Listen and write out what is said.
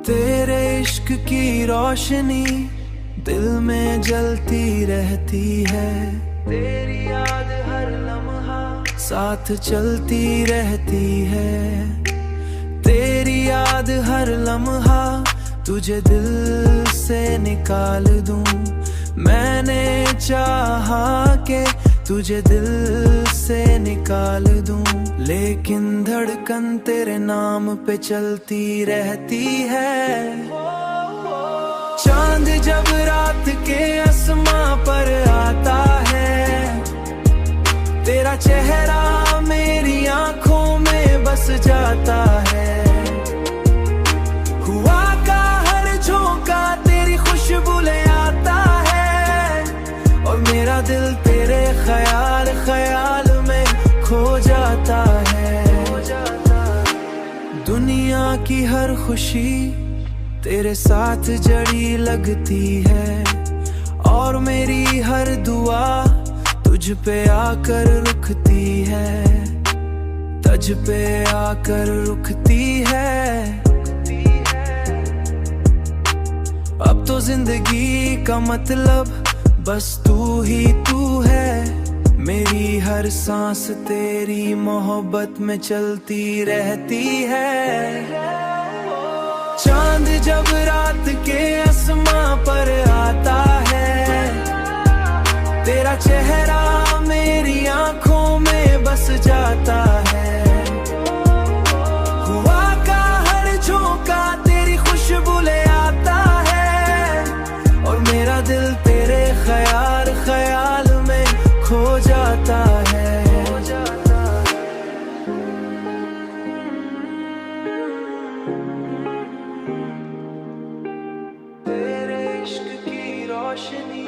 तेरे इश्क की रोशनी दिल में जलती रहती है। तेरी याद हर लम्हा साथ चलती रहती है। तेरी याद हर लम्हा तुझे दिल से निकाल दूं। मैंने चाहा के तुझे दिल से निकाल दूं, लेकिन धड़कन तेरे नाम पे चलती रहती है। चांद जब रात के आसमां पर आता है, तेरा चेहरा मेरी आंखों में बस जाता है। हुआ का हर झोंका तेरी खुशबू ले आता है, और मेरा दिल तेरे ख्याल ख्याल में खो जाता है। दुनिया की हर खुशी तेरे साथ जड़ी लगती है, और मेरी हर दुआ तुझ पे आकर रुकती है। तुझ पे आकर रुकती है। अब तो जिंदगी का मतलब बस तू ही तू है। मेरी हर सांस तेरी मोहब्बत में चलती रहती है। चांद जब रात के आसमां पर आता है, तेरा चेहरा मेरी आंखों में बस जाता है। हुआ का हर झोंका तेरी खुशबू ले आता है, और मेरा दिल तेरे ख्याल ख्याल में खो जाता है। तेरे इश्क की रोशनी